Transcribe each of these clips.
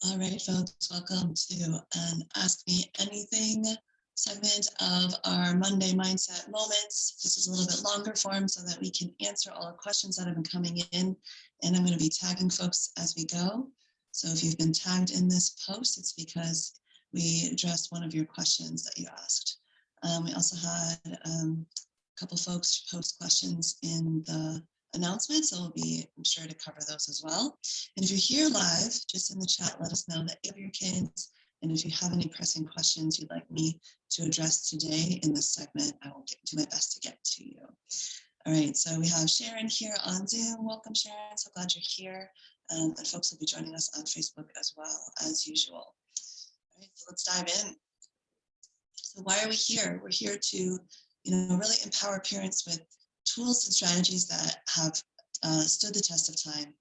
All right, folks, welcome to an Ask Me Anything segment of our Monday Mindset Moments. This is a little bit longer form so that we can answer all the questions that have been coming in, and I'm going to be tagging folks as we go. So if you've been tagged in this post, it's because we addressed one of your questions that you asked. We also had a couple folks post questions in the announcement, so we'll be sure to cover those as well. And if you're here live, just in the chat, let us know that you have your kids. And if you have any pressing questions you'd like me to address today in this segment, I will do my best to get to you. All right, so we have Sharon here on Zoom. Welcome, Sharon. So glad you're here. And folks will be joining us on Facebook as well, as usual. All right, so let's dive in. So why are we here? We're here to, really empower parents with tools and strategies that have stood the test of time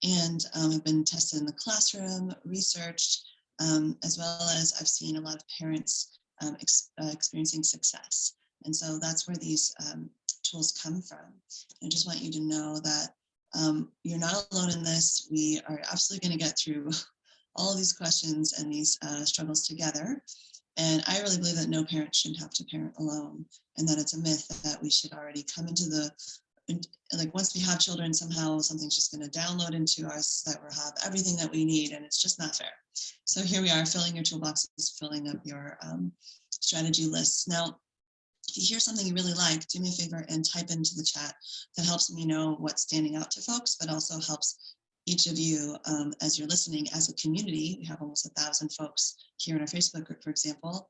and have been tested in the classroom, researched, as well as I've seen a lot of parents experiencing success. And so that's where these tools come from. I just want you to know that you're not alone in this. We are absolutely going to get through all of these questions and these struggles together. And I really believe that no parent shouldn't have to parent alone, and that it's a myth that we should already come into like once we have children, somehow something's just going to download into us that we'll have everything that we need, and it's just not fair. So here we are, filling your toolboxes, filling up your strategy lists. Now, if you hear something you really like, do me a favor and type into the chat. That helps me know what's standing out to folks, but also helps each of you as you're listening as a community. We have almost 1,000 folks here in our Facebook group, for example,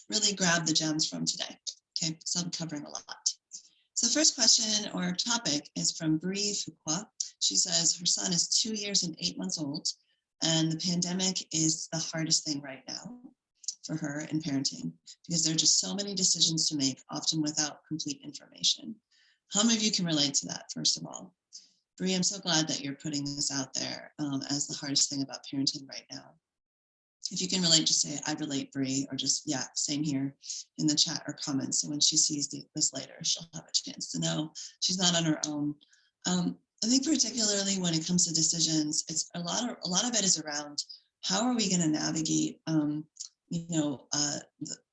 really grab the gems from today. Okay, so I'm covering a lot. So first question or topic is from Brie Fuqua. She says her son is 2 years and 8 months old, and the pandemic is the hardest thing right now for her in parenting because there are just so many decisions to make, often without complete information. How many of you can relate to that, first of all? Brie, I'm so glad that you're putting this out there as the hardest thing about parenting right now. If you can relate, just say, I relate, Brie, or just, yeah, same here in the chat or comments. So when she sees this later, she'll have a chance to know she's not on her own. I think particularly when it comes to decisions, it's a lot of it is around how are we going to navigate,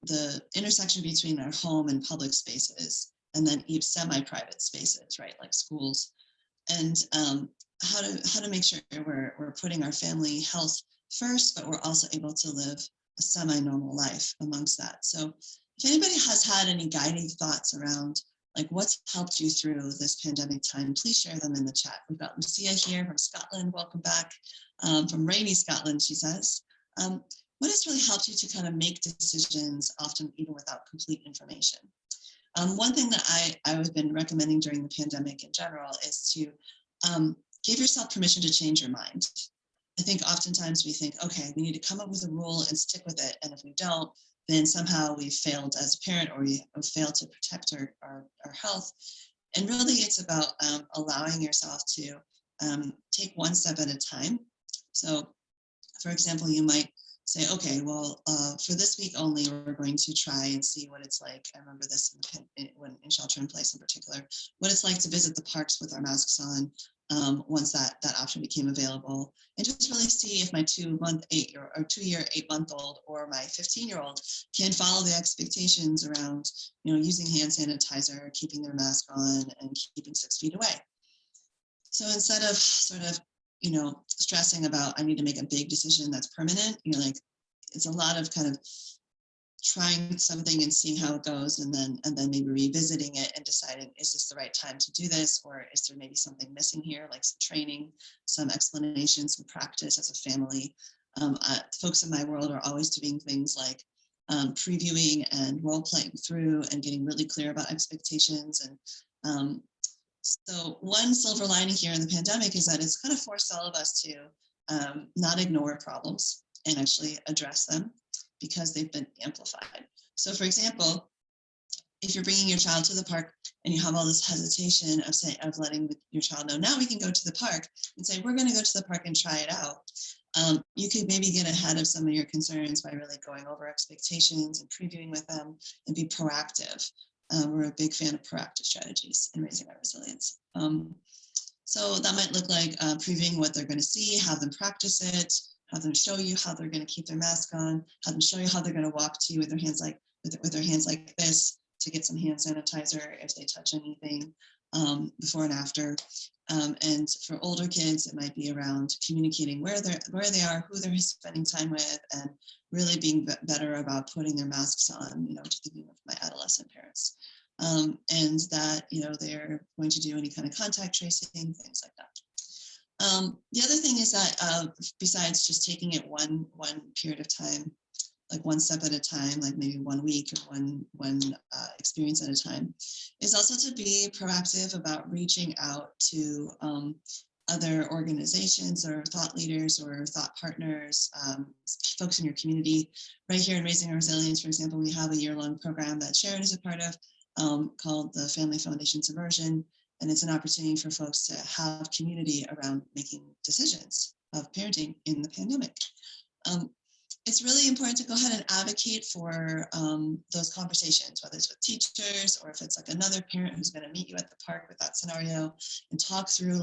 the intersection between our home and public spaces, and then even semi-private spaces, right, like schools, and how to make sure we're putting our family health first, but we're also able to live a semi-normal life amongst that. So if anybody has had any guiding thoughts around like what's helped you through this pandemic time, please share them in the chat. We've got Lucia here from Scotland. Welcome back. From rainy Scotland, she says. What has really helped you to kind of make decisions, often even without complete information? One thing that I've been recommending during the pandemic in general is to give yourself permission to change your mind. I think oftentimes we think, okay, we need to come up with a rule and stick with it. And if we don't, then somehow we've failed as a parent, or we have failed to protect our health. And really it's about allowing yourself to take one step at a time. So for example, you might say, okay, well, for this week only, we're going to try and see what it's like. I remember this in shelter in place in particular, what it's like to visit the parks with our masks on once that option became available, and just really see if my 2 year, 8 month old or my 15-year-old can follow the expectations around, using hand sanitizer, keeping their mask on, and keeping 6 feet away. So instead of sort of stressing about, I need to make a big decision that's permanent, it's a lot of kind of trying something and seeing how it goes, and then maybe revisiting it and deciding, is this the right time to do this, or is there maybe something missing here, like some training, some explanation, some practice as a family. Folks in my world are always doing things like previewing and role playing through and getting really clear about expectations. And so one silver lining here in the pandemic is that it's kind of forced all of us to not ignore problems and actually address them because they've been amplified. So for example, if you're bringing your child to the park and you have all this hesitation of letting your child know, now we can go to the park, and say, we're going to go to the park and try it out. You could maybe get ahead of some of your concerns by really going over expectations and previewing with them and be proactive. We're a big fan of proactive strategies in raising our resilience. So that might look like previewing what they're going to see, have them practice it, have them show you how they're going to keep their mask on, have them show you how they're going to walk to you with their hands with their hands like this to get some hand sanitizer if they touch anything, before and after. And for older kids, it might be around communicating where they are, who they're spending time with, and really being better about putting their masks on. Thinking of my adolescent parents, and that they're going to do any kind of contact tracing, things like that. The other thing is that besides just taking it one period of time, like one step at a time, like maybe 1 week or one experience at a time, is also to be proactive about reaching out to other organizations or thought leaders or thought partners, folks in your community. Right here in Raising Our Resilience, for example, we have a year-long program that Sharon is a part of, called the Family Foundation Subversion. And it's an opportunity for folks to have community around making decisions of parenting in the pandemic. It's really important to go ahead and advocate for those conversations, whether it's with teachers or if it's like another parent who's going to meet you at the park with that scenario and talk it through.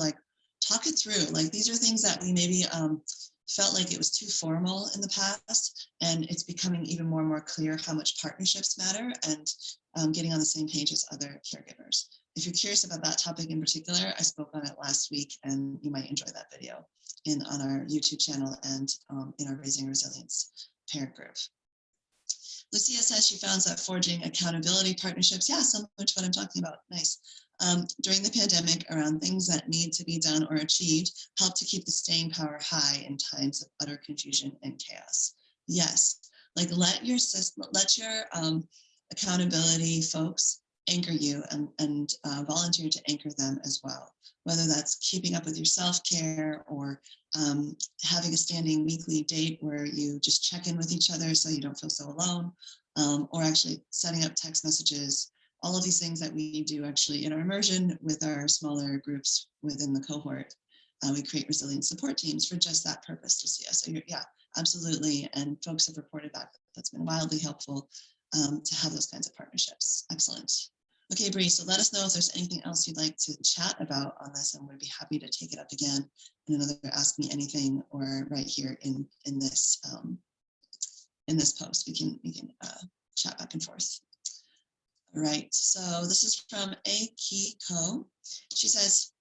Like, these are things that we maybe felt like it was too formal in the past, and it's becoming even more and more clear how much partnerships matter, and getting on the same page as other caregivers. If you're curious about that topic in particular, I spoke on it last week, and you might enjoy that video on our YouTube channel and in our Raising Resilience parent group. Lucia says she found that forging accountability partnerships, so much what I'm talking about, nice, during the pandemic around things that need to be done or achieved help to keep the staying power high in times of utter confusion and chaos. Yes, like let your accountability folks anchor you and volunteer to anchor them as well, whether that's keeping up with your self-care or having a standing weekly date where you just check in with each other so you don't feel so alone, or actually setting up text messages. All of these things that we do actually in our immersion with our smaller groups within the cohort. We create resilience support teams for just that purpose, Lucia. So absolutely. And folks have reported back that's been wildly helpful to have those kinds of partnerships. Excellent. Okay, Bree, so let us know if there's anything else you'd like to chat about on this, and we'd be happy to take it up again in another Ask Me Anything or right here in this post. We can chat back and forth. All right, so this is from Akiko. She says,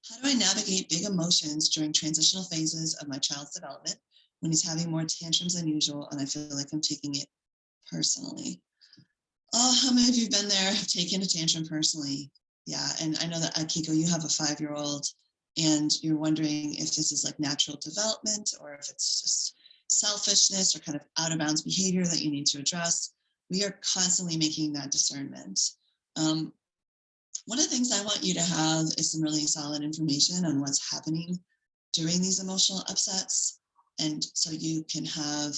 how do I navigate big emotions during transitional phases of my child's development when he's having more tantrums than usual and I feel like I'm taking it personally? Oh, how many of you have been there, have taken a tantrum personally? Yeah, and I know that, Akiko, you have a 5-year-old and you're wondering if this is like natural development or if it's just selfishness or kind of out of bounds behavior that you need to address. We are constantly making that discernment. One of the things I want you to have is some really solid information on what's happening during these emotional upsets. And so you can have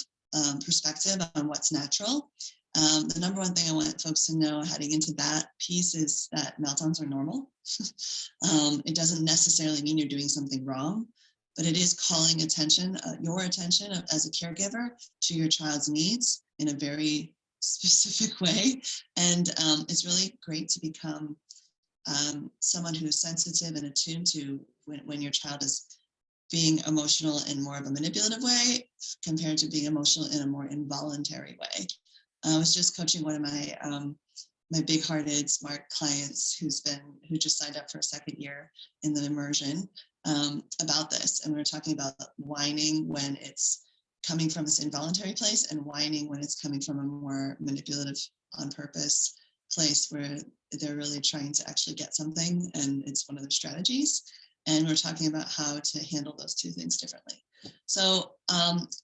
perspective on what's natural. The number one thing I want folks to know heading into that piece is that meltdowns are normal. It doesn't necessarily mean you're doing something wrong, but it is calling attention, your attention as a caregiver to your child's needs in a very specific way. And it's really great to become someone who's sensitive and attuned to when your child is being emotional in more of a manipulative way compared to being emotional in a more involuntary way. I was just coaching one of my big-hearted, smart clients who just signed up for a second year in the immersion about this, and we were talking about whining when it's coming from this involuntary place and whining when it's coming from a more manipulative, on purpose place where they're really trying to actually get something, and it's one of their strategies. And we're talking about how to handle those two things differently. So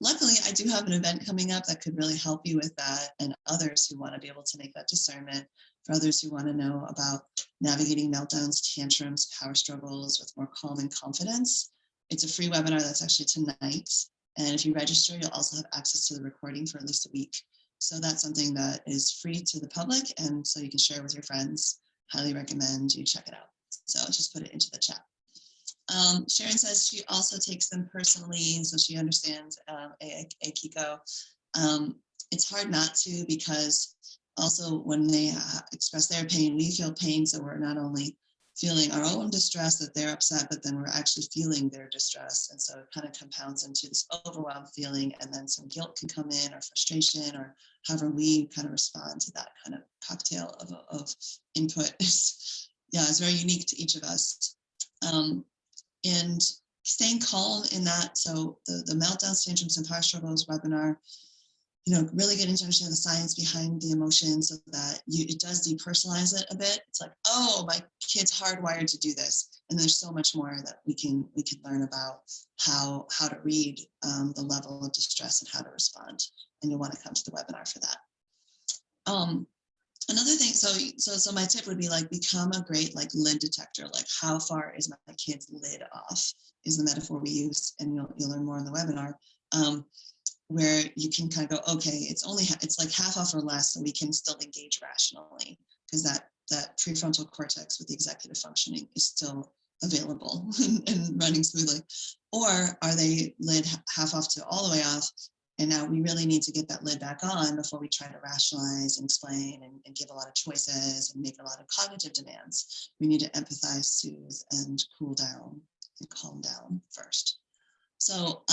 luckily, I do have an event coming up that could really help you with that, and others who want to be able to make that discernment, for others who want to know about navigating meltdowns, tantrums, power struggles with more calm and confidence. It's a free webinar that's actually tonight. And if you register, you'll also have access to the recording for at least a week. So that's something that is free to the public, and so you can share with your friends. Highly recommend you check it out. So I'll just put it into the chat. Sharon says she also takes them personally, so she understands Akiko. It's hard not to, because also when they express their pain, we feel pain, so we're not only feeling our own distress that they're upset, but then we're actually feeling their distress. And so it kind of compounds into this overwhelmed feeling, and then some guilt can come in, or frustration, or however we kind of respond to that kind of cocktail of input. Yeah, it's very unique to each of us. And staying calm in that. So the meltdowns, tantrums, and power struggles webinar, really getting to understand the science behind the emotion, so that it does depersonalize it a bit. It's like, oh, my kid's hardwired to do this, and there's so much more that we can learn about how to read the level of distress and how to respond. And you'll want to come to the webinar for that. Another thing, so my tip would be like, become a great like lid detector. Like, how far is my kid's lid off is the metaphor we use, and you'll learn more in the webinar. Where you can kind of go, okay, it's like half off or less, so we can still engage rationally, because that prefrontal cortex with the executive functioning is still available and running smoothly. Or are they lid half off to all the way off, and now we really need to get that lid back on before we try to rationalize and explain and give a lot of choices and make a lot of cognitive demands. We need to empathize, soothe, and cool down and calm down first. So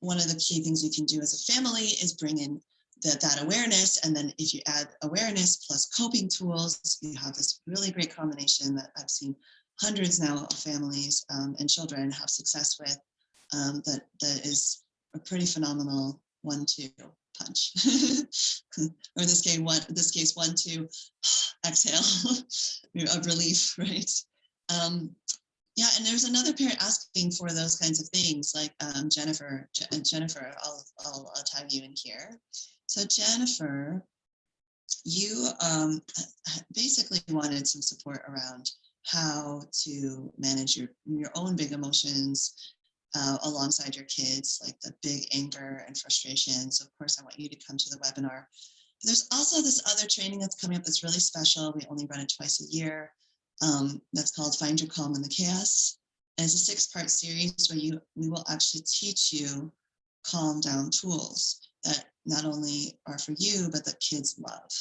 one of the key things you can do as a family is bring in that awareness. And then if you add awareness plus coping tools, you have this really great combination that I've seen hundreds now of families and children have success with, that is a pretty phenomenal 1-2 punch. Or in this case, 1-2 exhale of relief, right? Yeah, and there's another parent asking for those kinds of things, like Jennifer, I'll tag you in here. So Jennifer, you basically wanted some support around how to manage your own big emotions alongside your kids, like the big anger and frustration. So of course, I want you to come to the webinar. There's also this other training that's coming up that's really special. We only run it twice a year. That's called Find Your Calm in the Chaos. And it's a 6-part series where we will actually teach you calm down tools that not only are for you, but that kids love.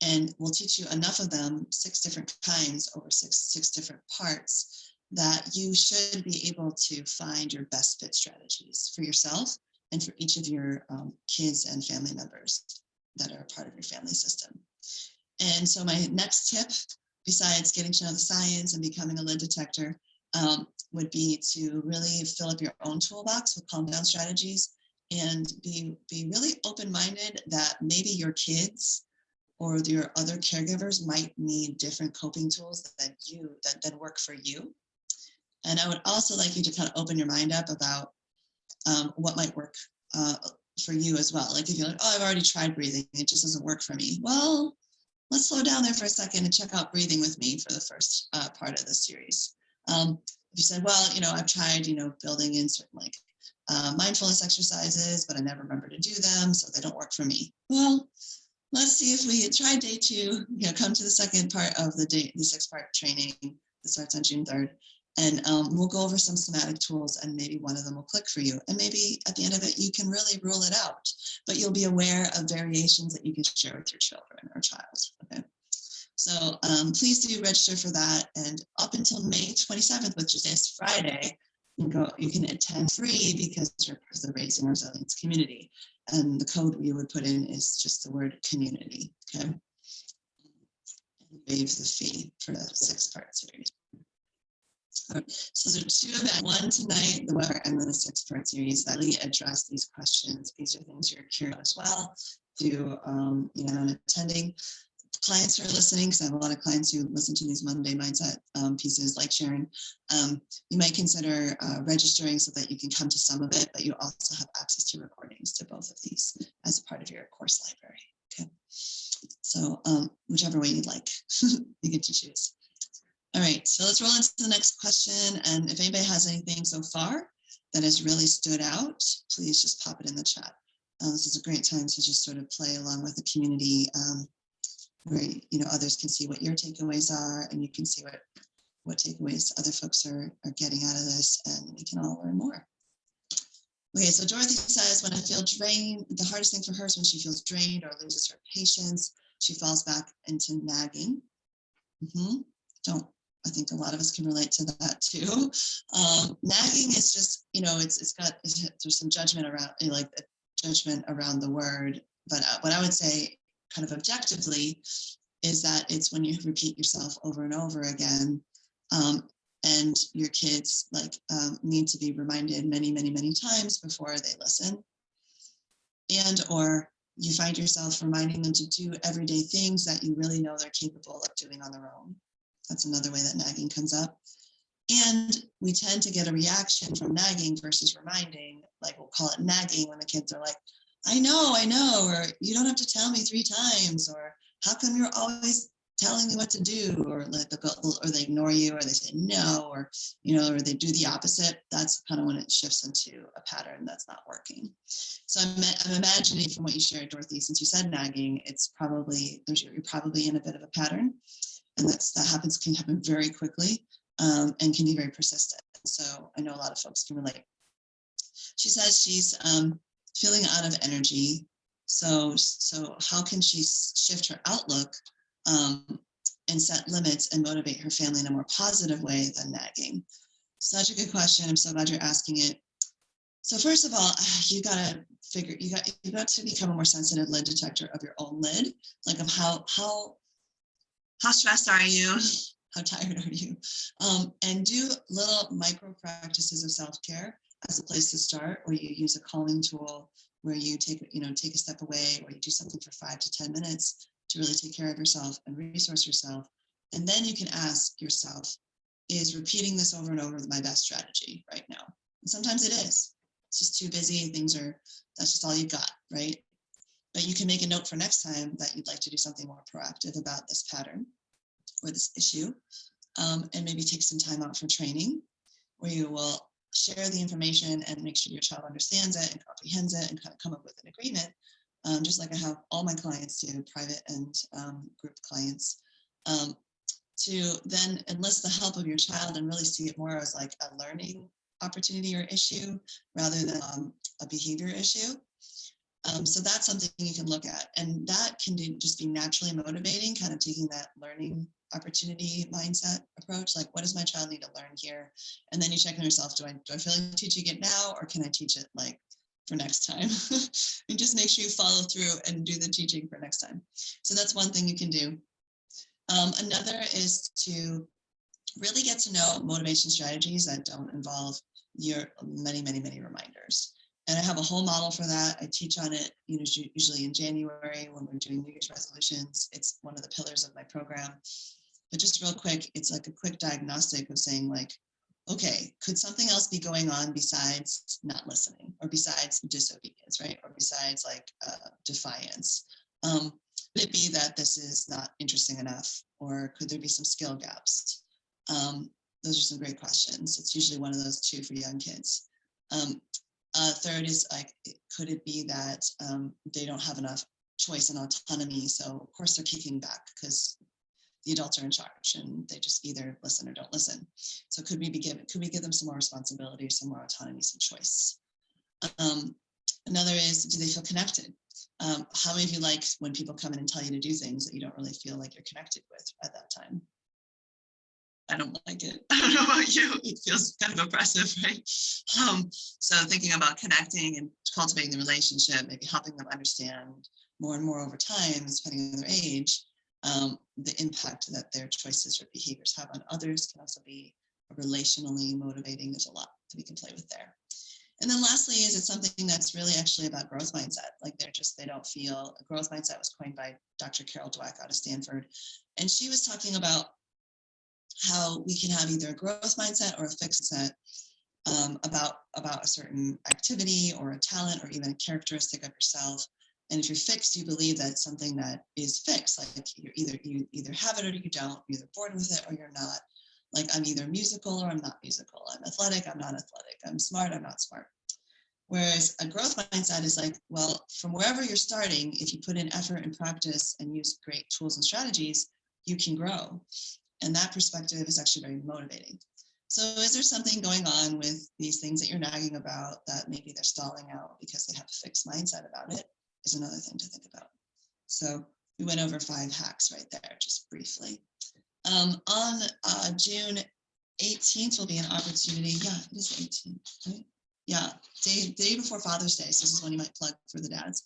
And we'll teach you enough of them, 6 different kinds over six different parts, that you should be able to find your best fit strategies for yourself and for each of your kids and family members that are part of your family system. And so my next tip, besides getting to know the science and becoming a lid detector, would be to really fill up your own toolbox with calm down strategies, and be really open-minded that maybe your kids or your other caregivers might need different coping tools that work for you. And I would also like you to kind of open your mind up about what might work for you as well. Like if you're like, oh, I've already tried breathing, it just doesn't work for me. Well, let's slow down there for a second and check out breathing with me for the first part of the series. If you said, well, I've tried, building in certain like mindfulness exercises, but I never remember to do them, so they don't work for me. Well, let's see if we try day 2, come to the second part of the 6-part training that starts on June 3rd. And we'll go over some somatic tools, and maybe one of them will click for you. And maybe at the end of it, you can really rule it out, but you'll be aware of variations that you can share with your children or child. Okay. So please do register for that. And up until May 27th, which is this Friday, you can attend free because you're part of the Raising Resilience community. And the code you would put in is just the word community. Okay. Waive the fee for the 6-part series. So there's 2 events, one tonight, the webinar, and then a 6-part series that really address these questions. These are things you're curious about as well. And attending. Clients who are listening, because I have a lot of clients who listen to these Monday Mindset pieces like Sharon, you might consider registering so that you can come to some of it, but you also have access to recordings to both of these as a part of your course library. Okay, so whichever way you'd like, you get to choose. All right, so let's roll into the next question. And if anybody has anything so far that has really stood out, please just pop it in the chat. This is a great time to just sort of play along with the community, where others can see what your takeaways are, and you can see what takeaways other folks are getting out of this, and we can all learn more. Okay, so Dorothy says, when I feel drained, the hardest thing for her is when she feels drained or loses her patience, she falls back into nagging. I think a lot of us can relate to that too. Nagging is just, there's some judgment around, like the judgment around the word. But what I would say kind of objectively is that it's when you repeat yourself over and over again. And your kids need to be reminded many, many, many times before they listen. And or you find yourself reminding them to do everyday things that you really know they're capable of doing on their own. That's another way that nagging comes up. And we tend to get a reaction from nagging versus reminding, like we'll call it nagging when the kids are like, I know, or you don't have to tell me 3 times, or how come you're always telling me what to do, or they ignore you, or they say no, or or they do the opposite. That's kind of when it shifts into a pattern that's not working. So I'm imagining from what you shared, Dorothy, since you said nagging, it's probably you're probably in a bit of a pattern, and can happen very quickly, and can be very persistent. So I know a lot of folks can relate. She says she's feeling out of energy. So how can she shift her outlook and set limits and motivate her family in a more positive way than nagging? Such a good question. I'm so glad you're asking it. So first of all, you got to become a more sensitive lid detector of your own lid, like of how stressed are you? How tired are you? And do little micro practices of self-care as a place to start, where you use a calming tool, where you take a step away, or you do something for 5 to 10 minutes to really take care of yourself and resource yourself. And then you can ask yourself, is repeating this over and over my best strategy right now? And sometimes it is. It's just too busy. That's just all you got, right? But you can make a note for next time that you'd like to do something more proactive about this pattern or this issue, and maybe take some time out for training, where you will share the information and make sure your child understands it and comprehends it, and kind of come up with an agreement, just like I have all my clients do, private and group clients, to then enlist the help of your child and really see it more as like a learning opportunity or issue rather than a behavior issue. So that's something you can look at, and that can just be naturally motivating, kind of taking that learning opportunity mindset approach, like what does my child need to learn here? And then you check on yourself, do I feel like teaching it now, or can I teach it like for next time? And just make sure you follow through and do the teaching for next time. So that's one thing you can do. Another is to really get to know motivation strategies that don't involve your many, many, many reminders. And I have a whole model for that. I teach on it, usually in January when we're doing New Year's resolutions. It's one of the pillars of my program. But just real quick, it's like a quick diagnostic of saying like, okay, could something else be going on besides not listening, or besides disobedience, right? Or besides like defiance? Could it be that this is not interesting enough? Or could there be some skill gaps? Those are some great questions. It's usually one of those 2 for young kids. Third is like, could it be that they don't have enough choice and autonomy? So of course they're kicking back because the adults are in charge, and they just either listen or don't listen. So could we give them some more responsibility, some more autonomy, some choice? Another is, do they feel connected? How many of you like when people come in and tell you to do things that you don't really feel like you're connected with at that time? I don't like it. I don't know about you. It feels kind of oppressive, right? So thinking about connecting and cultivating the relationship, maybe helping them understand more and more over time, depending on their age, the impact that their choices or behaviors have on others can also be relationally motivating. There's a lot that we can play with there. And then lastly, is it something that's really actually about growth mindset? Like they don't feel, a growth mindset was coined by Dr. Carol Dweck out of Stanford. And she was talking about how we can have either a growth mindset or a fixed mindset about a certain activity or a talent or even a characteristic of yourself. And if you're fixed, you believe that something that is fixed, like you either have it or you don't, you're either born with it or you're not. Like I'm either musical or I'm not musical. I'm athletic, I'm not athletic. I'm smart, I'm not smart. Whereas a growth mindset is like, well, from wherever you're starting, if you put in effort and practice and use great tools and strategies, you can grow. And that perspective is actually very motivating. So is there something going on with these things that you're nagging about that maybe they're stalling out because they have a fixed mindset about it? Is another thing to think about. So we went over 5 hacks right there, just briefly. On June 18th will be an opportunity. Yeah, it is the 18th, right? Yeah, day before Father's Day. So this is when you might plug for the dads.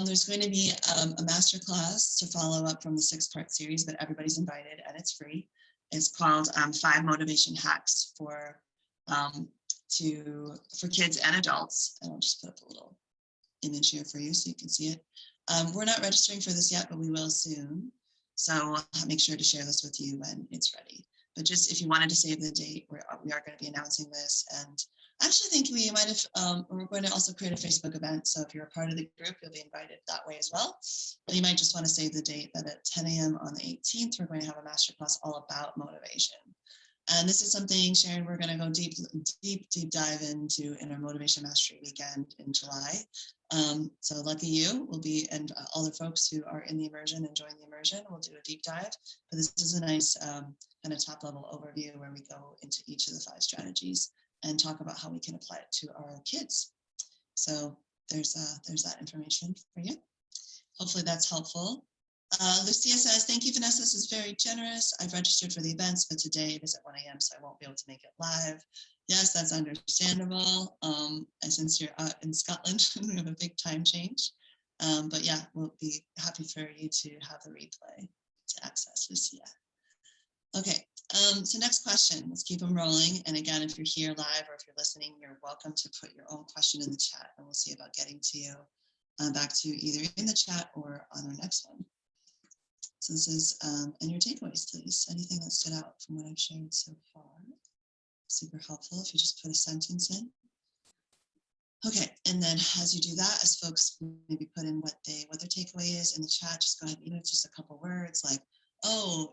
There's going to be a master class to follow up from the 6-part series, but everybody's invited and it's free. It's called 5 Motivation Hacks um, for kids and adults. And I'll just put up a little image here for you so you can see it. We're not registering for this yet, but we will soon. So I'll make sure to share this with you when it's ready. But just if you wanted to save the date, we are going to be announcing this. And I actually think we might have, we're going to also create a Facebook event. So if you're a part of the group, you'll be invited that way as well. But you might just want to save the date that at 10 a.m. on the 18th, we're going to have a masterclass all about motivation. And this is something, Sharon, we're going to go deep dive into in our Motivation Mastery Weekend in July. So lucky you will be, and all the folks who are in the immersion and join the immersion will do a deep dive. But this is a nice kind of top level overview where we go into each of the 5 strategies and talk about how we can apply it to our kids. So there's that information for you. Hopefully that's helpful. Lucia says, thank you, Vanessa. This is very generous. I've registered for the events, but today it is at 1 a.m., so I won't be able to make it live. Yes, that's understandable. And since you're in Scotland, we have a big time change. But yeah, we'll be happy for you to have the replay to access, Lucia. Okay, so next question. Let's keep them rolling. And again, if you're here live or if you're listening, you're welcome to put your own question in the chat, and we'll see about getting to you back to either in the chat or on our next one. So this is, and your takeaways, please. Anything that stood out from what I've shared so far. Super helpful if you just put a sentence in. Okay, and then as you do that, as folks maybe put in what their takeaway is in the chat, just go ahead, even if it's just a couple words like, oh,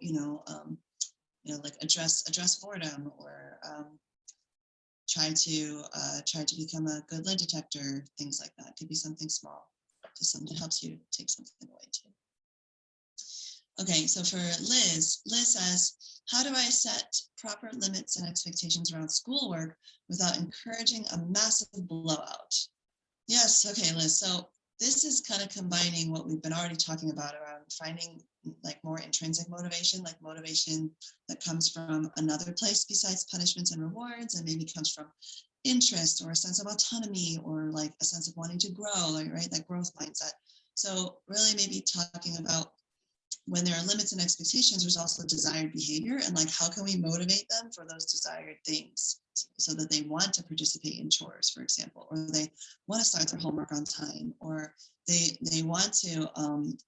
like address boredom, or try to become a good lid detector, things like that. Could be something small, just something that helps you take something away too. Okay, so for Liz says, how do I set proper limits and expectations around schoolwork without encouraging a massive blowout? Yes, okay, Liz. So this is kind of combining what we've been already talking about around finding like more intrinsic motivation, like motivation that comes from another place besides punishments and rewards, and maybe comes from interest or a sense of autonomy or like a sense of wanting to grow, right? That growth mindset. So really maybe talking about when there are limits and expectations, there's also desired behavior, and like how can we motivate them for those desired things so that they want to participate in chores, for example, or they want to start their homework on time, or they want to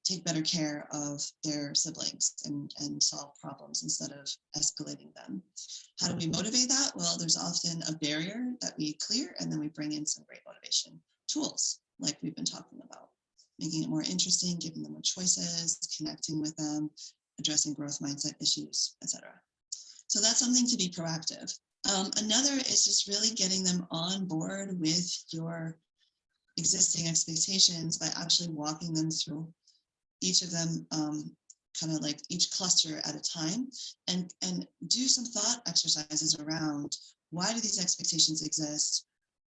take better care of their siblings and solve problems instead of escalating them. How do we motivate that? Well, there's often a barrier that we clear, and then we bring in some great motivation tools like we've been talking about. Making it more interesting, giving them more choices, connecting with them, addressing growth mindset issues, etc. So that's something to be proactive. Another is just really getting them on board with your existing expectations by actually walking them through each of them, kind of like each cluster at a time, and do some thought exercises around why do these expectations exist?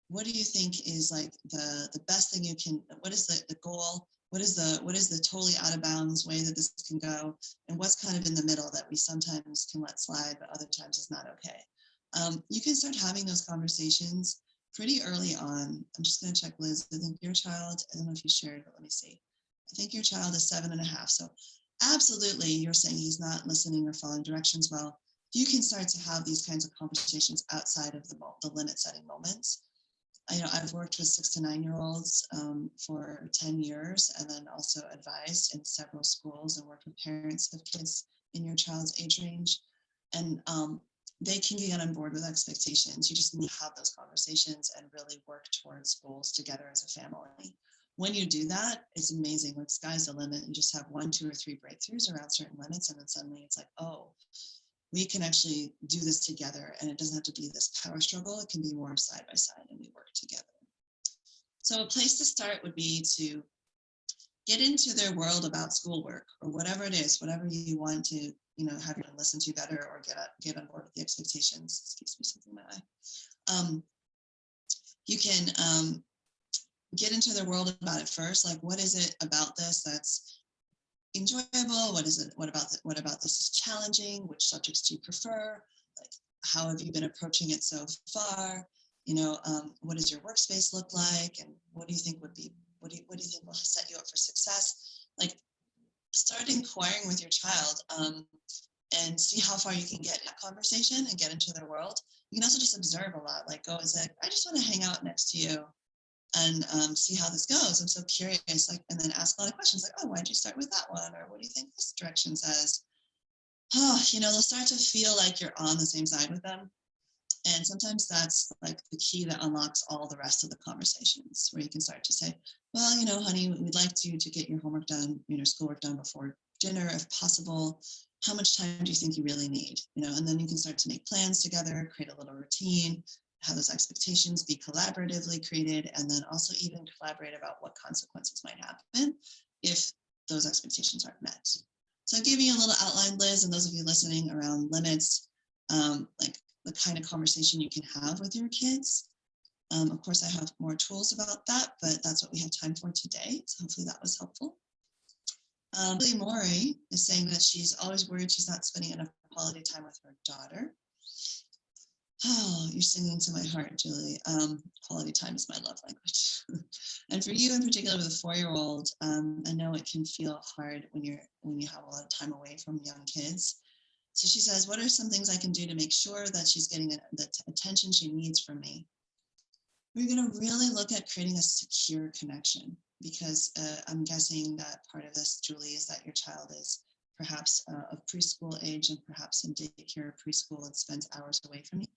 What do you think is like the best thing you can, what is the goal? What is the totally out of bounds way that this can go? And what's kind of in the middle that we sometimes can let slide, but other times is not okay. You can start having those conversations pretty early on. I'm just going to check, Liz. I think your child, I don't know if you shared, but let me see. I think your child is 7.5. So absolutely, you're saying he's not listening or following directions well. You can start to have these kinds of conversations outside of the limit setting moments. I've worked with 6 to 9-year-olds for 10 years, and then also advised in several schools and worked with parents of kids in your child's age range. And they can get on board with expectations. You just need to have those conversations and really work towards goals together as a family. When you do that, it's amazing. Like sky's the limit. You just have 1, 2, or 3 breakthroughs around certain limits, and then suddenly it's like, oh, we can actually do this together, and it doesn't have to be this power struggle. It can be more side by side, and we work together. So a place to start would be to get into their world about schoolwork or whatever it is, whatever you want to, have you listen to better or get on board with the expectations. Excuse me, something in my eye. You can get into their world about it first. Like, what is it about this that's enjoyable? What is it? What about this is challenging? Which subjects do you prefer? Like, how have you been approaching it so far? What does your workspace look like? And what do you think would be, what do you think will set you up for success? Like, start inquiring with your child, and see how far you can get in that conversation and get into their world. You can also just observe a lot, like go and say, I just want to hang out next to you and see how this goes. I'm so curious, like, and then ask a lot of questions like, oh, why'd you start with that one? Or what do you think this direction says? Oh, they'll start to feel like you're on the same side with them. And sometimes that's like the key that unlocks all the rest of the conversations, where you can start to say, well, honey, we'd like you to get your homework done, schoolwork done before dinner if possible. How much time do you think you really need? And then you can start to make plans together, create a little routine, have those expectations be collaboratively created, and then also even collaborate about what consequences might happen if those expectations aren't met. So I'll give you a little outline, Liz, and those of you listening, around limits, like the kind of conversation you can have with your kids. Of course, I have more tools about that, but that's what we have time for today. So hopefully that was helpful. Julie Maury is saying that she's always worried she's not spending enough quality time with her daughter. Oh, you're singing to my heart, Julie. Quality time is my love language. And for you in particular with a 4-year-old, I know it can feel hard when you have a lot of time away from young kids. So she says, what are some things I can do to make sure that she's getting the attention she needs from me? We're going to really look at creating a secure connection, because I'm guessing that part of this, Julie, is that your child is perhaps of preschool age and perhaps in daycare or preschool and spends hours away from you.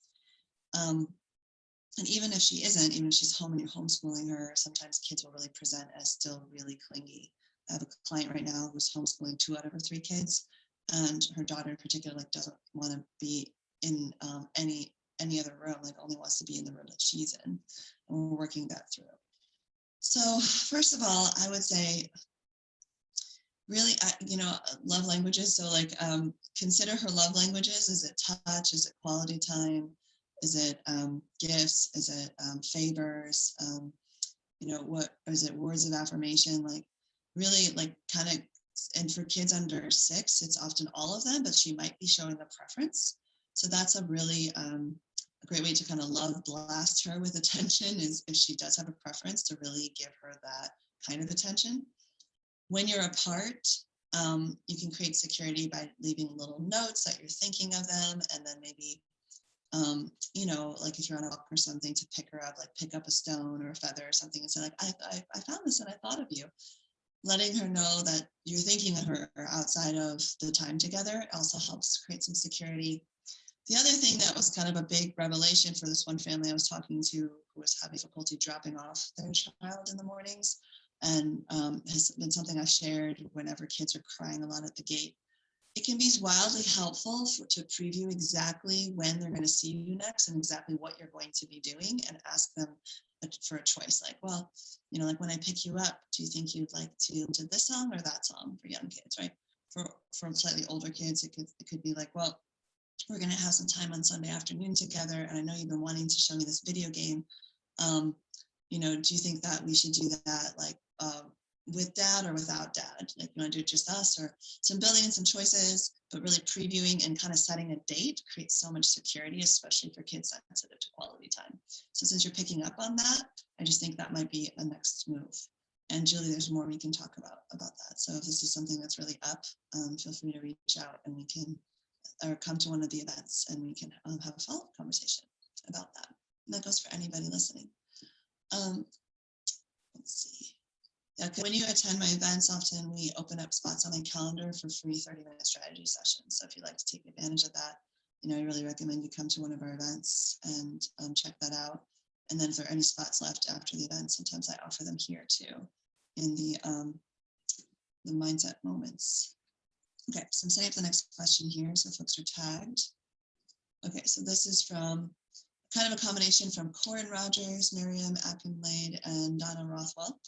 And even if she isn't, even if she's home and you're homeschooling her, sometimes kids will really present as still really clingy. I have a client right now who's homeschooling 2 out of her 3 kids, and her daughter in particular doesn't want to be in any other room, only wants to be in the room that she's in. And we're working that through. So first of all, I would say, really, love languages. So consider her love languages. Is it touch? Is it quality time? Is it gifts? Is it favors? What is it? Words of affirmation? Really, kind of. And for kids under 6, it's often all of them, but she might be showing a preference. So that's a really a great way to kind of love blast her with attention, is if she does have a preference, to really give her that kind of attention. When you're apart, you can create security by leaving little notes that you're thinking of them, and then maybe, if you're on a walk or something, to pick her up, pick up a stone or a feather or something and say, I found this and I thought of you. Letting her know that you're thinking of her outside of the time together also helps create some security. The other thing that was kind of a big revelation for this one family I was talking to, who was having difficulty dropping off their child in the mornings, and has been something I've shared whenever kids are crying a lot at the gate. It can be wildly helpful to preview exactly when they're going to see you next and exactly what you're going to be doing, and ask them for a choice. When I pick you up, do you think you'd like to listen to this song or that song, for young kids, right? For slightly older kids, it could be well, we're going to have some time on Sunday afternoon together, and I know you've been wanting to show me this video game. Do you think that we should do that with dad or without dad? You want to do it just us? Or some building in some choices, but really previewing and kind of setting a date creates so much security, especially for kids sensitive to quality time. So since you're picking up on that, I just think that might be a next move. And Julie, there's more we can talk about that. So if this is something that's really up, feel free to reach out, and we can, or come to one of the events, and we can have a follow-up conversation about that. And that goes for anybody listening. Let's see. Yeah, when you attend my events, often we open up spots on my calendar for free 30-minute strategy sessions. So if you'd like to take advantage of that, I really recommend you come to one of our events and check that out. And then if there are any spots left after the event, sometimes I offer them here too, in the mindset moments. Okay, so I'm setting up the next question here, so folks are tagged. Okay, so this is from kind of a combination from Corin Rogers, Miriam Akinlade, and Donna Rothwell.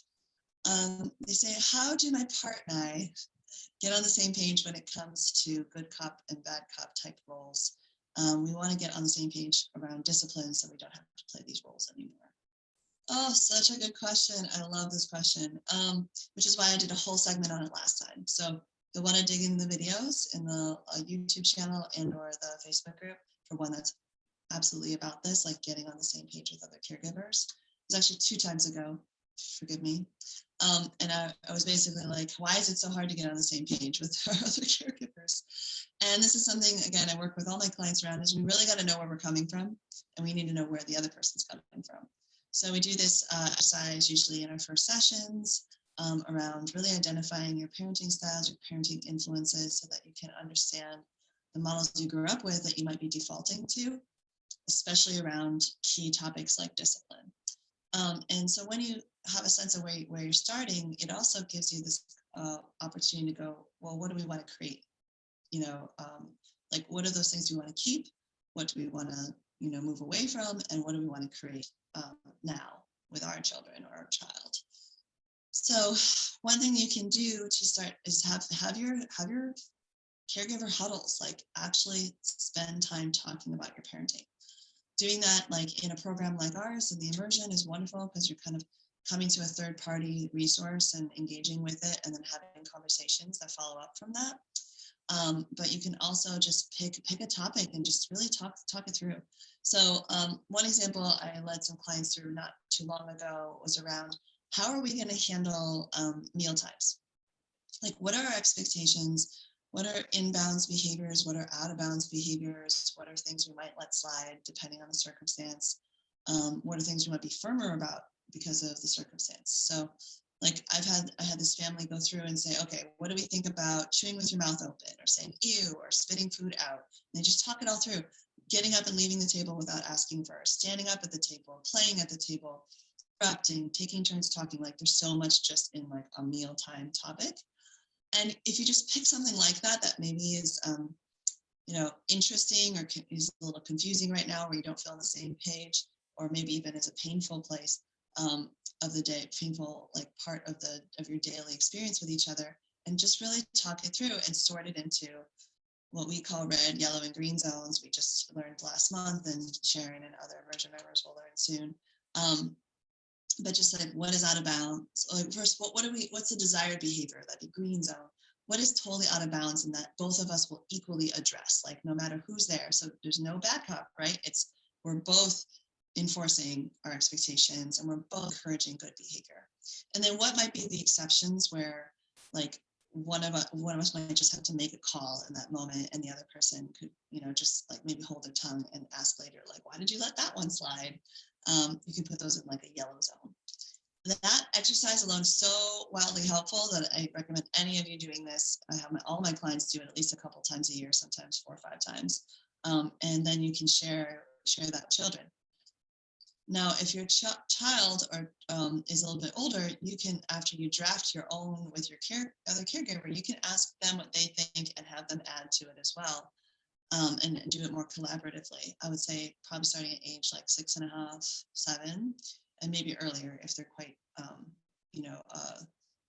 They say, how do my partner and I get on the same page when it comes to good cop and bad cop type roles? We want to get on the same page around discipline, so we don't have to play these roles anymore. Oh, such a good question. I love this question, which is why I did a whole segment on it last time. So You'll want to dig in the videos in the YouTube channel and or the Facebook group for one that's absolutely about this, like getting on the same page with other caregivers. It was actually 2 times ago, forgive me. And I was basically like, why is it so hard to get on the same page with our other caregivers? And this is something, again, I work with all my clients around, is we really got to know where we're coming from, and we need to know where the other person's coming from. So we do this exercise usually in our first sessions around really identifying your parenting styles, your parenting influences, so that you can understand the models you grew up with that you might be defaulting to, especially around key topics like discipline. And so when you have a sense of where you're starting, it also gives you this opportunity to go, well, what do we want to create? Like what are those things we want to keep? What do we want to, move away from? And what do we want to create now with our children or our child? So one thing you can do to start is have your caregiver huddles, like actually spend time talking about your parenting. Doing that like in a program like ours in the immersion is wonderful because you're kind of coming to a third party resource and engaging with it and then having conversations that follow up from that. But you can also just pick a topic and just really talk it through. So one example I led some clients through not too long ago was around how are we going to handle meal times? Like what are our expectations? What are inbounds behaviors? What are out of bounds behaviors? What are things we might let slide depending on the circumstance? What are things we might be firmer about because of the circumstance? So like I had this family go through and say, okay, what do we think about chewing with your mouth open or saying ew or spitting food out? And they just talk it all through, getting up and leaving the table without asking first, standing up at the table, playing at the table, interrupting, taking turns talking. Like there's so much just in like a mealtime topic. And if you just pick something like that, that maybe is, interesting or is a little confusing right now, where you don't feel on the same page, or maybe even is a painful place of the day, painful like part of your daily experience with each other, and just really talk it through and sort it into what we call red, yellow, and green zones. We just learned last month, and Sharon and other immersion members will learn soon. But just like what is out of bounds? Like first, what's the desired behavior? That'd be green zone. What is totally out of bounds and that both of us will equally address, like no matter who's there. So there's no bad cop, right? We're both enforcing our expectations and we're both encouraging good behavior. And then what might be the exceptions where like one of us might just have to make a call in that moment, and the other person could, just like maybe hold their tongue and ask later, like, why did you let that one slide? You can put those in like a yellow zone. That exercise alone is so wildly helpful that I recommend any of you doing this. I have all my clients do it at least a couple times a year, sometimes 4 or 5 times. And then you can share that with children. Now, if your child is a little bit older, you can, after you draft your own with your other caregiver, you can ask them what they think and have them add to it as well. And do it more collaboratively. I would say probably starting at age like 6.5, 7, and maybe earlier if they're quite,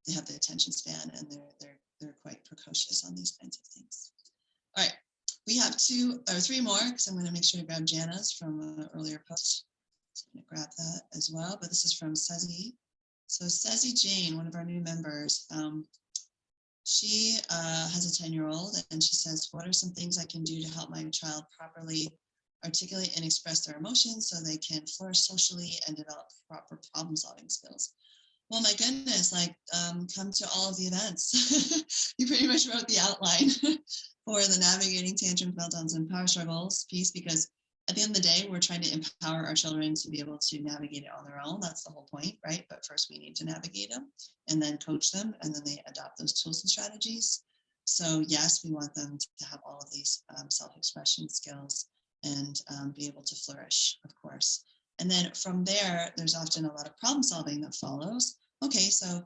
they have the attention span and they're quite precocious on these kinds of things. All right, we have 2 or 3 more because I'm going to make sure to grab Jana's from an earlier post. So I'm going to grab that as well. But this is from Sezi. So Sezi Jane, one of our new members. She has a 10-year-old, and she says, what are some things I can do to help my child properly articulate and express their emotions so they can flourish socially and develop proper problem-solving skills? Well, my goodness, like come to all of the events. You pretty much wrote the outline for the navigating tantrums, meltdowns, and power struggles piece, because at the end of the day, we're trying to empower our children to be able to navigate it on their own. That's the whole point, right? But first we need to navigate them and then coach them, and then they adopt those tools and strategies. So yes, we want them to have all of these self-expression skills and be able to flourish, of course. And then from there, there's often a lot of problem solving that follows. Okay, so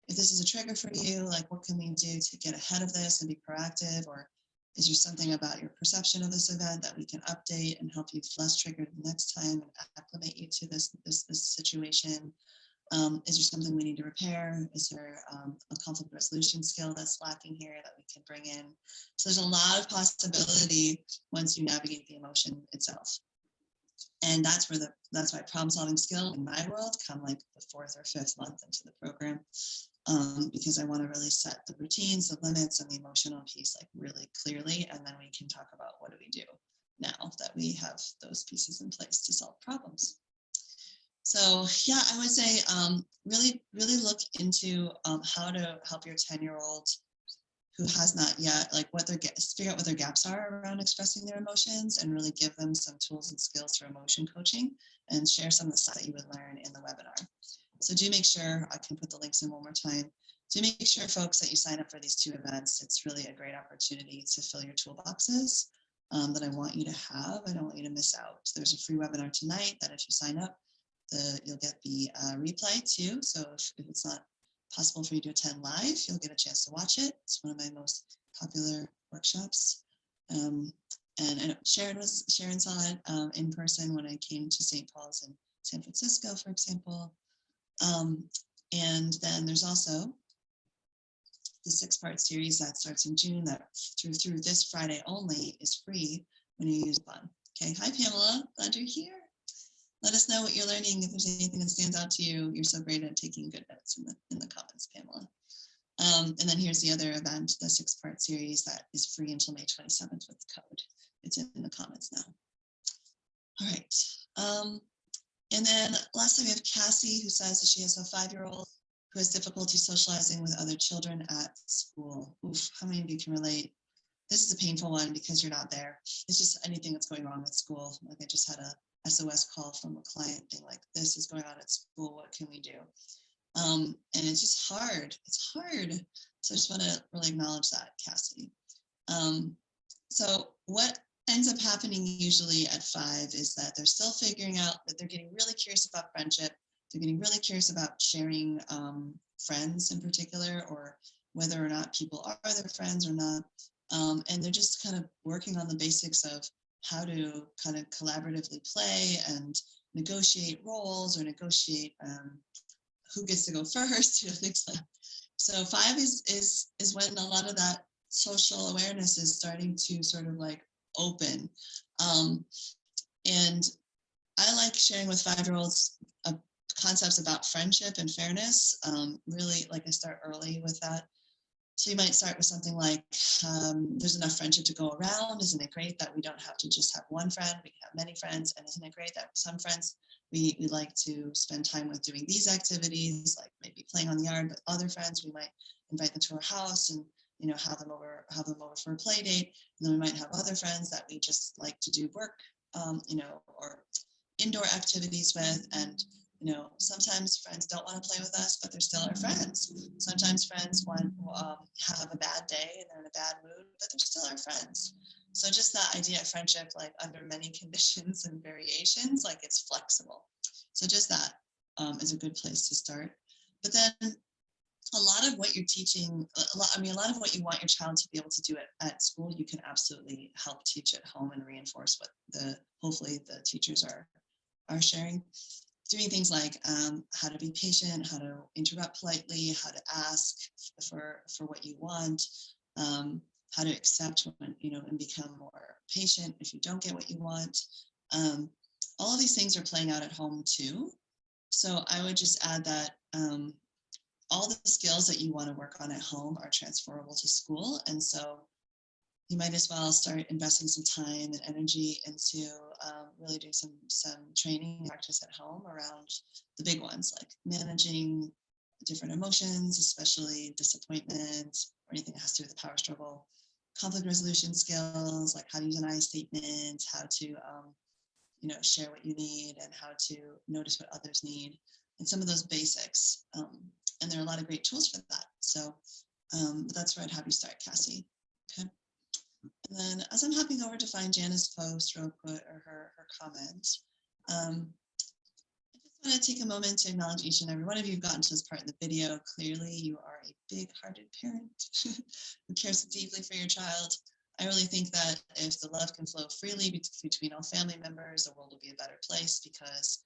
if this is a trigger for you, like what can we do to get ahead of this and be proactive? Or is there something about your perception of this event that we can update and help you less triggered the next time and acclimate you to this situation? Is there something we need to repair? Is there a conflict resolution skill that's lacking here that we can bring in? So there's a lot of possibility once you navigate the emotion itself. And that's why problem solving skill in my world come like the 4th or 5th month into the program. because I want to really set the routines, the limits, and the emotional piece like really clearly. And then we can talk about what do we do now that we have those pieces in place to solve problems. So yeah, I would say really, really look into how to help your 10-year-old who has not yet, like figure out what their gaps are around expressing their emotions and really give them some tools and skills for emotion coaching and share some of the stuff that you would learn in the webinar. So do make sure, I can put the links in one more time, do make sure folks that you sign up for these 2 events. It's really a great opportunity to fill your toolboxes that I want you to have. I don't want you to miss out. There's a free webinar tonight that if you sign up, you'll get the replay too. So if it's not possible for you to attend live, you'll get a chance to watch it. It's one of my most popular workshops. And I know Sharon saw it in person when I came to St. Paul's in San Francisco, for example. And then there's also the 6-part series that starts in June that through this Friday only is free when you use Fun. Okay, hi Pamela, glad you're here. Let us know what you're learning. If there's anything that stands out to you, you're so great at taking good notes in the comments, Pamela. And then here's the other event, the 6-part series that is free until May 27th with the code. It's in the comments now. All right. And then lastly, we have Cassie, who says that she has a 5-year-old who has difficulty socializing with other children at school. Oof, how many of you can relate? This is a painful one because you're not there. It's just anything that's going wrong at school. Like I just had a SOS call from a client being like, this is going on at school, what can we do? And it's just hard, it's hard. So I just want to really acknowledge that, Cassie. So what ends up happening usually at 5 is that they're still figuring out that they're getting really curious about friendship. They're getting really curious about sharing friends in particular, or whether or not people are their friends or not. And they're just kind of working on the basics of how to kind of collaboratively play and negotiate roles or negotiate who gets to go first, things like that. So 5 is when a lot of that social awareness is starting to sort of like open. And I like sharing with 5-year-olds concepts about friendship and fairness. Really, like I start early with that. So you might start with something like, there's enough friendship to go around. Isn't it great that we don't have to just have one friend, we can have many friends? And isn't it great that some friends we like to spend time with doing these activities, like maybe playing on the yard, but other friends, we might invite them to our house and, you know, have them over for a play date. And then we might have other friends that we just like to do work, you know, or indoor activities with. And you know, sometimes friends don't want to play with us, but they're still our friends. Sometimes friends have a bad day and they're in a bad mood, but they're still our friends. So just that idea of friendship, like under many conditions and variations, like it's flexible. So just that is a good place to start. But then a lot of what you're teaching, a lot of what you want your child to be able to do at school, you can absolutely help teach at home and reinforce what hopefully the teachers are sharing. Doing things like how to be patient, how to interrupt politely, how to ask for what you want, how to accept when, you know, and become more patient if you don't get what you want. All of these things are playing out at home too. So I would just add that all the skills that you want to work on at home are transferable to school. And so you might as well start investing some time and energy into really doing some training and practice at home around the big ones, like managing different emotions, especially disappointment or anything that has to do with the power struggle, conflict resolution skills, like how to use an I statement, how to you know, share what you need and how to notice what others need, and some of those basics. And there are a lot of great tools for that. So that's where I'd have you start, Cassie. Okay. And then as I'm hopping over to find Janice's post real quick, or her comment, I just want to take a moment to acknowledge each and every one of you who've gotten to this part of the video. Clearly, you are a big-hearted parent who cares deeply for your child. I really think that if the love can flow freely between all family members, the world will be a better place because,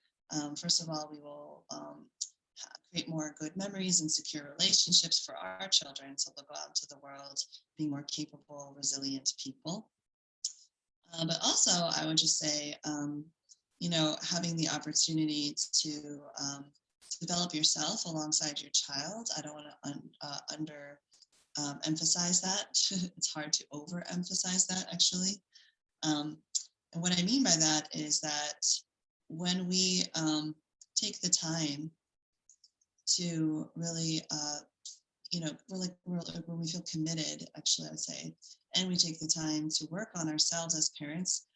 first of all, we will create more good memories and secure relationships for our children, so they'll go out into the world being more capable, resilient people. But also, I would just say, you know, having the opportunity to develop yourself alongside your child. I don't want to under emphasize that. It's hard to overemphasize that, actually. Um, and what I mean by that is that when we take the time to really, when we feel committed, actually, I would say, and we take the time to work on ourselves as parents,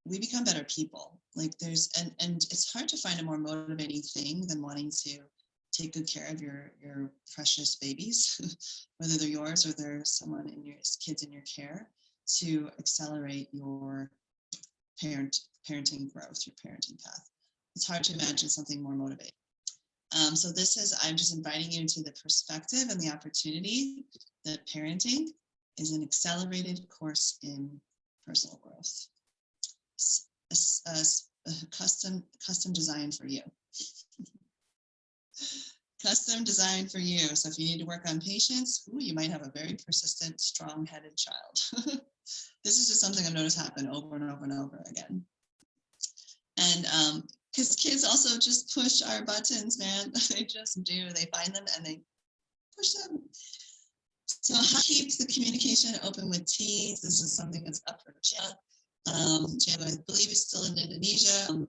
we become better people. Like and it's hard to find a more motivating thing than wanting to take good care of your precious babies, whether they're yours or they're someone in your kids in your care, to accelerate your parenting growth, your parenting path. It's hard to imagine something more motivating. So I'm just inviting you into the perspective and the opportunity that parenting is an accelerated course in personal growth. A custom designed for you. Custom designed for you. So if you need to work on patience, you might have a very persistent, strong-headed child. This is just something I've noticed happen over and over and over again. And because kids also just push our buttons, man. They just do. They find them and they push them. So how to keep the communication open with teens. This is something that's up for Jana. Jana, I believe, is still in Indonesia.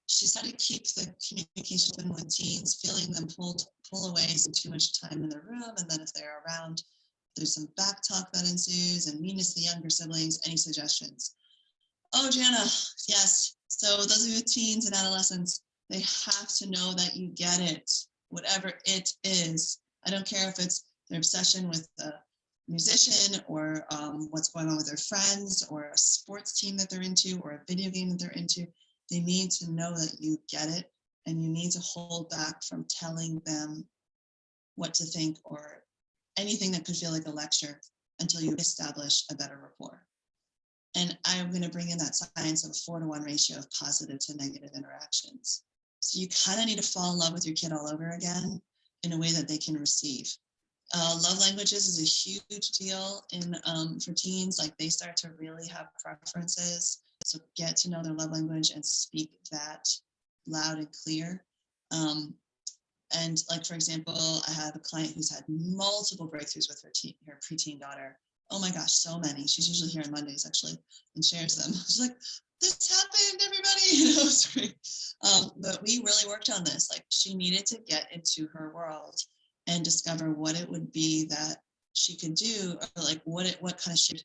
She's how to keep the communication open with teens, feeling them pull away some too much time in the room, and then if they're around, there's some back talk that ensues and meanness to younger siblings. Any suggestions? Oh, Jana, yes. So those of you with teens and adolescents, they have to know that you get it, whatever it is. I don't care if it's their obsession with a musician or what's going on with their friends or a sports team that they're into or a video game that they're into. They need to know that you get it, and you need to hold back from telling them what to think or anything that could feel like a lecture until you establish a better rapport. And I'm going to bring in that science of a 4-to-1 ratio of positive to negative interactions. So you kind of need to fall in love with your kid all over again in a way that they can receive. Love languages is a huge deal for teens. Like, they start to really have preferences. So get to know their love language and speak that loud and clear. And like, for example, I have a client who's had multiple breakthroughs with her preteen daughter. Oh my gosh, so many. She's usually here on Mondays, actually, and shares them. She's like, this happened, everybody. It's great. But we really worked on this. Like, she needed to get into her world and discover what it would be that she could do, or like what kind of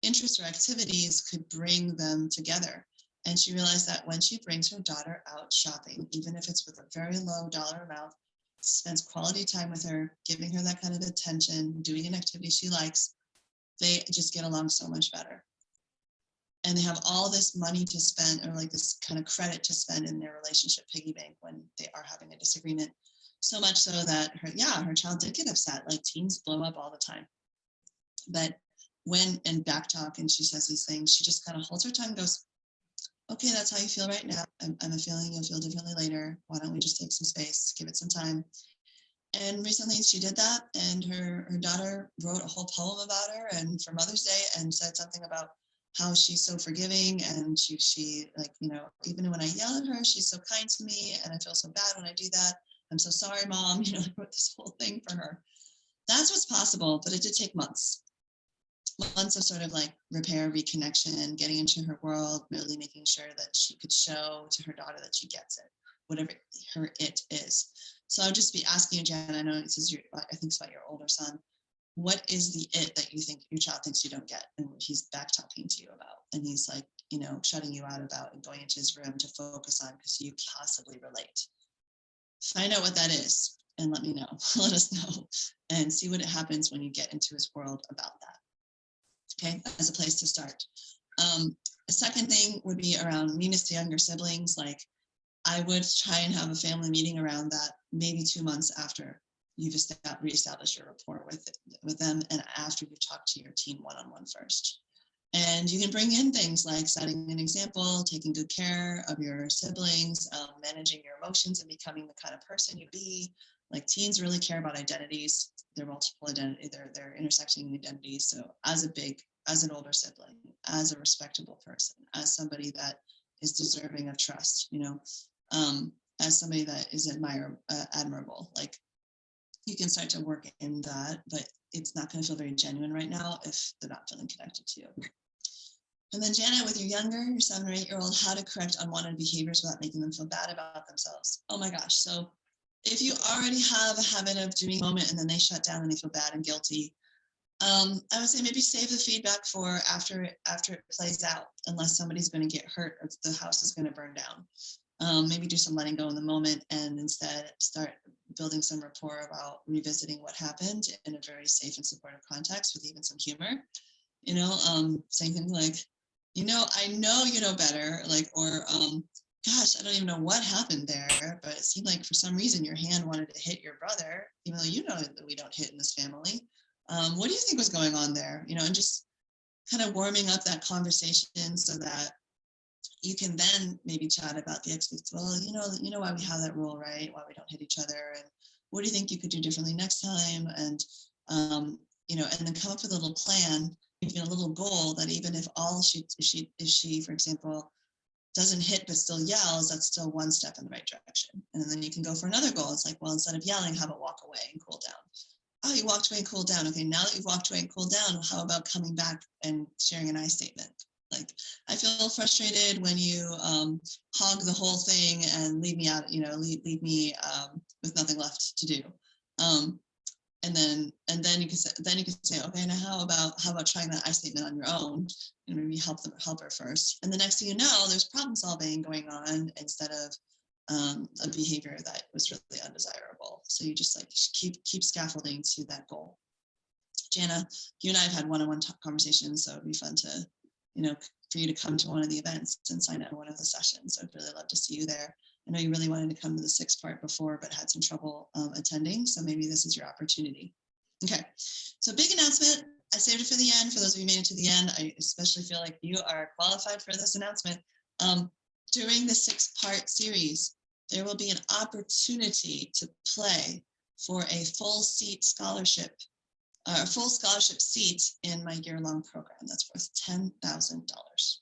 interests or activities could bring them together. And she realized that when she brings her daughter out shopping, even if it's with a very low dollar amount, spends quality time with her, giving her that kind of attention, doing an activity she likes, they just get along so much better. And they have all this money to spend, or like this kind of credit to spend in their relationship piggy bank when they are having a disagreement. So much so that her child did get upset. Like, teens blow up all the time. But and back talk, and she says these things, she just kind of holds her tongue and goes, okay, that's how you feel right now. I'm a feeling you'll feel differently later. Why don't we just take some space, give it some time? And recently she did that, and her daughter wrote a whole poem about her and for Mother's Day, and said something about how she's so forgiving, and she like, even when I yell at her, she's so kind to me, and I feel so bad when I do that. I'm so sorry, Mom. I wrote this whole thing for her. That's what's possible, but it did take months of sort of like repair, reconnection, getting into her world, really making sure that she could show to her daughter that she gets it, whatever her it is. So I'll just be asking you, Jen, I know I think it's about your older son. What is the it that you think your child thinks you don't get, and what he's back talking to you about? And he's like, shutting you out about and going into his room to focus on because you possibly relate. Find out what that is and let me know. Let us know and see what happens when you get into his world about that. Okay, as a place to start. The second thing would be around meanness to younger siblings. Like, I would try and have a family meeting around that maybe 2 months after you've reestablished your rapport with them, and after you've talked to your teen one-on-one first. And you can bring in things like setting an example, taking good care of your siblings, managing your emotions, and becoming the kind of person you be. Like, teens really care about identities. They're multiple identity. They're intersecting identities. So as an older sibling, as a respectable person, as somebody that is deserving of trust, as somebody that is admirable. Like, you can start to work in that, but it's not going to feel very genuine right now if they're not feeling connected to you. And then Janet, with your 7 or 8-year-old, how to correct unwanted behaviors without making them feel bad about themselves. Oh my gosh. So if you already have a habit of doing a moment and then they shut down and they feel bad and guilty, I would say maybe save the feedback for after it plays out, unless somebody's going to get hurt or the house is going to burn down. Maybe do some letting go in the moment and instead start building some rapport about revisiting what happened in a very safe and supportive context with even some humor. Saying things like, I know you know better, like, or gosh, I don't even know what happened there, but it seemed like for some reason your hand wanted to hit your brother, even though you know that we don't hit in this family. What do you think was going on there? And just kind of warming up that conversation so that you can then maybe chat about the expectations. Well, why we have that rule, right? Why we don't hit each other, and what do you think you could do differently next time? And and then come up with a little plan, even a little goal that even if she, for example, doesn't hit but still yells, that's still one step in the right direction. And then you can go for another goal. It's like, well, instead of yelling, how about walk away and cool down? Oh, you walked away and cooled down. Okay, now that you've walked away and cooled down, how about coming back and sharing an I statement? Like, I feel frustrated when you hog the whole thing and leave me out, leave me with nothing left to do. And then you can say, okay, now how about trying that I statement on your own, and maybe help her first. And the next thing you know, there's problem solving going on instead of a behavior that was really undesirable. So you just like keep scaffolding to that goal. Jana, you and I have had one-on-one conversations, so it'd be fun to, for you to come to one of the events and sign up for one of the sessions. I'd really love to see you there. I know you really wanted to come to the 6th part before, but had some trouble attending. So maybe this is your opportunity. Okay, so big announcement. I saved it for the end. For those of you who made it to the end, I especially feel like you are qualified for this announcement. During the 6-part series, there will be an opportunity to play for a full scholarship seat in my year-long program. That's worth $10,000.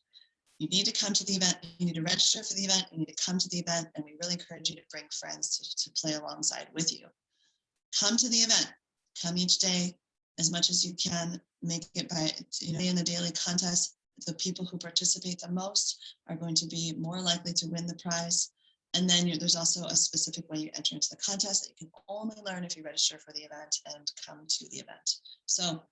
You need to come to the event. You need to register for the event. You need to come to the event, and we really encourage you to bring friends to play alongside with you. Come to the event. Come each day as much as you can. Make it by, in the daily contest. The people who participate the most are going to be more likely to win the prize. And then there's also a specific way you enter into the contest that you can only learn if you register for the event and come to the event. So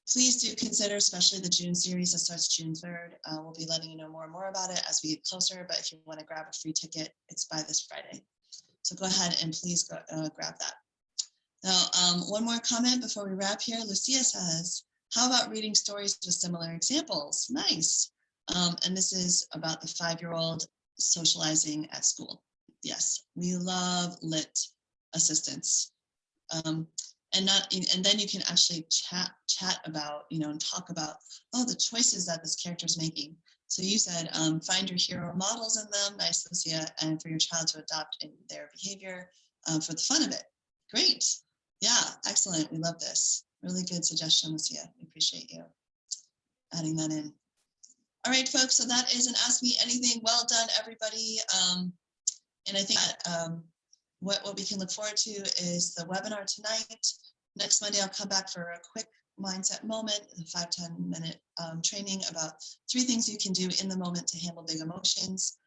please do consider, especially the June series that starts June 3rd. We'll be letting you know more and more about it as we get closer, but if you want to grab a free ticket, it's by this Friday. So go ahead and please go grab that. Now, one more comment before we wrap here. Lucia says, how about reading stories with similar examples? Nice. And this is about the 5-year-old socializing at school. Yes, we love lit assistance. And then you can actually chat about, and talk about, the choices that this character is making. So you said, find your hero models in them. Nice, Lucia. And for your child to adopt in their behavior for the fun of it. Great. Yeah, excellent. We love this. Really good suggestion, Lucia. We appreciate you adding that in. All right, folks. So that is an Ask Me Anything. Well done, everybody. And I think that what we can look forward to is the webinar tonight. Next Monday, I'll come back for a quick mindset moment, a 5-10 minute training about 3 things you can do in the moment to handle big emotions,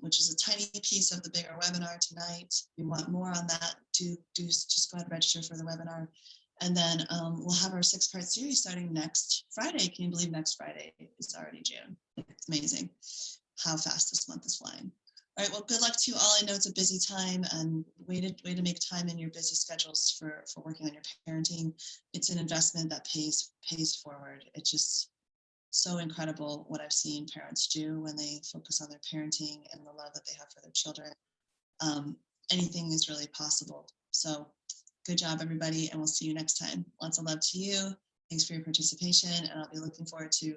which is a tiny piece of the bigger webinar tonight. If you want more on that, just go ahead and register for the webinar. And then we'll have our 6-part series starting next Friday. Can you believe next Friday is already June? It's amazing how fast this month is flying. All right, well, good luck to you all. I know it's a busy time, and way to make time in your busy schedules for working on your parenting. It's an investment that pays forward. It's just so incredible what I've seen parents do when they focus on their parenting and the love that they have for their children. Anything is really possible. So good job, everybody, and we'll see you next time. Lots of love to you. Thanks for your participation, and I'll be looking forward to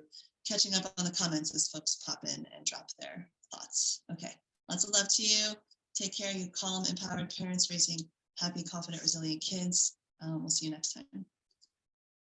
catching up on the comments as folks pop in and drop their thoughts. Okay. Lots of love to you. Take care, you calm, empowered parents raising happy, confident, resilient kids. We'll see you next time.